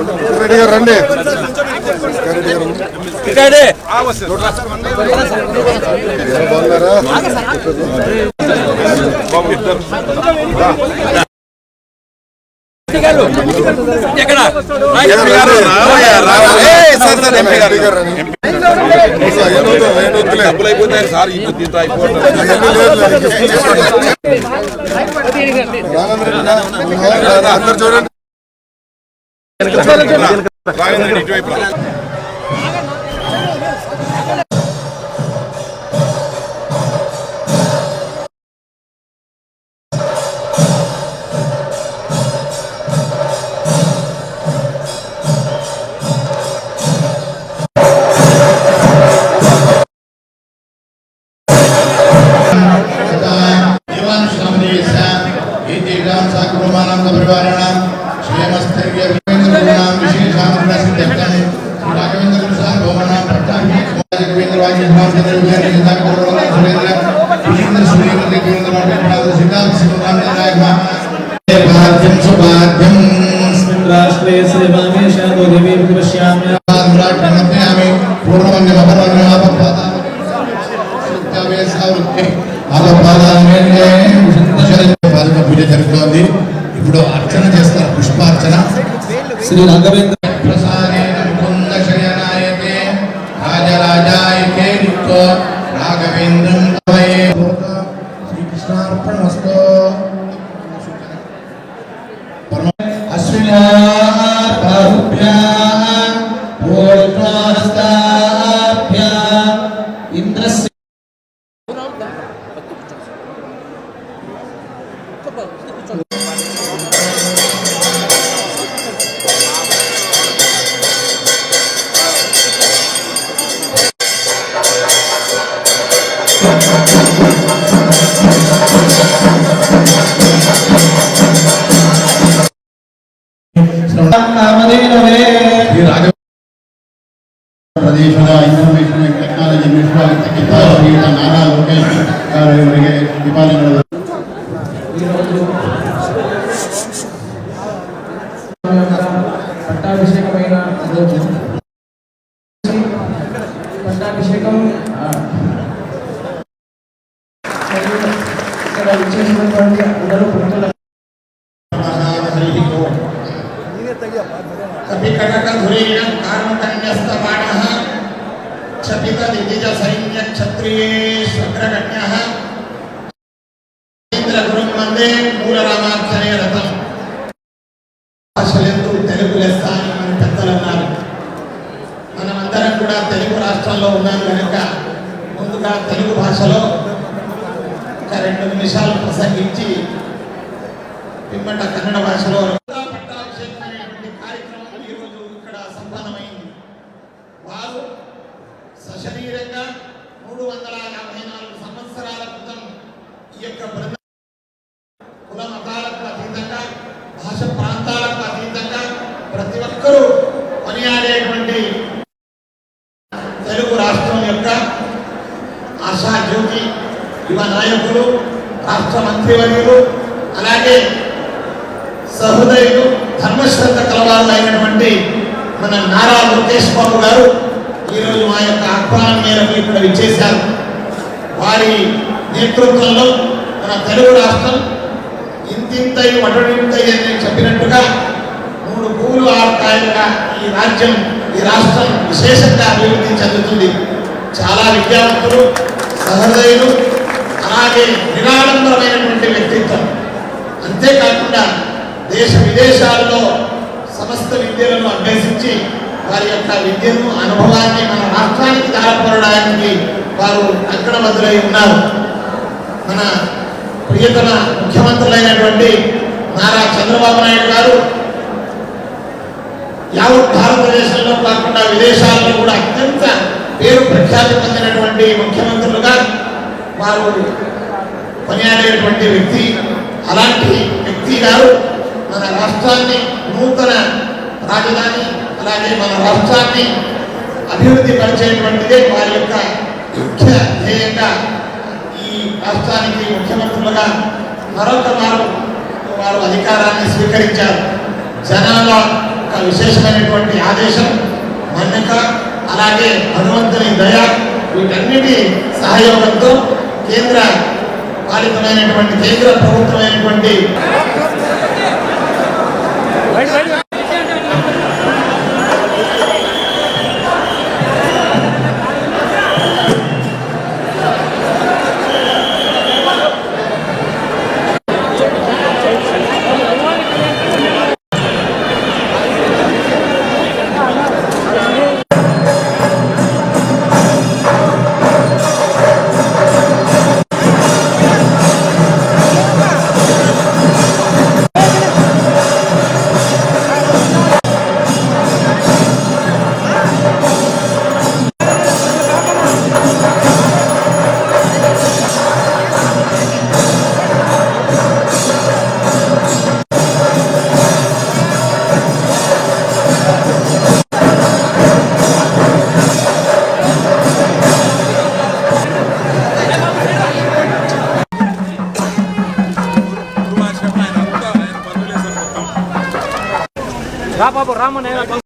రండి డబ్బులు అయిపోతాయి సార్ దీంతో అయిపోతుంది. అందరు చూడండి ఇటువైపు పూజ జరుగుతోంది. ఇప్పుడు అర్చన చేస్తారు, పుష్పార్చన. శ్రీ రాఘవేంద్ర ప్రసాదేన ముకుంద శయనాయతే రాజరాజాయతే నిత్యో రాఘవేంద్రం తవయే శ్రీకృష్ణార్పణమస్తు. అశ్వినార్భ్యాం పూర్ణహస్తాభ్యాం ఇంద్రస్య ఇన్ఫర్మేషన్ టెక్నాలజీ నారా లోకేష్ గారు ಇವರಿಗೆ దీపాలను పట్టాభిషేకమైన పట్టాభిషేకం ఇక్కడ విచ్చేసినటువంటి అందరూ భక్తుల తెలుగు లెస్స అని మన పెద్దలు అన్నారు. మనమందరం కూడా తెలుగు రాష్ట్రాల్లో ఉన్నాం కనుక ముందుగా తెలుగు భాషలో ఒక 2 నిమిషాలు ప్రసంగించి పిమ్మట కన్నడ భాషలో పట్టాభిషేకం అనేటువంటి కార్యక్రమం ఈరోజు ఇక్కడ సంపన్నమైంది. వారు సశరీరంగా 354 సంవత్సరాల క్రితం ఈ యొక్క కుల మతాలకు అతీతంగా, భాష ప్రాంతాలకు అతీతంగా ప్రతి ఒక్కరూ కొనియాడేటువంటి తెలుగు రాష్ట్రం యొక్క ఆశాజ్యోతి, యువ నాయకులు, రాష్ట్ర మంత్రివర్యులు, అలాగే సహృదయులు, ధర్మశ్రద్ధ కలవారు అయినటువంటి మన నారా లోకేష్ బాబు గారు ఈరోజు మా యొక్క ఆహ్వానం మేరకు ఇక్కడ విచ్చేశారు. వారి నేతృత్వంలో మన తెలుగు రాష్ట్రం ఇంతింతై వటడింతై అని చెప్పినట్టుగా 3 పువ్వులు 6 కాయలుగా ఈ రాజ్యం, ఈ రాష్ట్రం విశేషంగా అభివృద్ధి చెందుతుంది. చాలా విద్యావంతులు, సహృదయులు, అలాగే నిరాడంబరమైనటువంటి వ్యక్తిత్వం. అంతేకాకుండా దేశ విదేశాల్లో సమస్త విద్యలను అభ్యసించి వారి యొక్క విద్యను, అనుభవాన్ని మన రాష్ట్రానికి దారపడడానికి వారు అగ్రమతులై ఉన్నారు. మన ప్రియతమ ముఖ్యమంత్రులైనటువంటి నారా చంద్రబాబు నాయుడు గారు యావత్ భారతదేశంలో కాకుండా విదేశాల్లో కూడా అత్యంత పేరు ప్రఖ్యాతి పొందినటువంటి ముఖ్యమంత్రులుగా వారు కొనియాడేటువంటి వ్యక్తి. అలాంటి వ్యక్తి గారు మన రాష్ట్రాన్ని నూతన రాజధాని, అలాగే మన రాష్ట్రాన్ని అభివృద్ధి పరిచేటువంటిదే వారి యొక్క ముఖ్య ధ్యేయంగా ఈ రాష్ట్రానికి ముఖ్యమంత్రులుగా మరొక వారు అధికారాన్ని స్వీకరించారు. జనాల విశేషమైనటువంటి ఆదేశం, మన్నిక, అలాగే భగవంతుని దయ, వీటన్నిటి సహయోగంతో కేంద్ర పాలితమైనటువంటి కేంద్ర ప్రభుత్వమైనటువంటి రా బాబు రామన్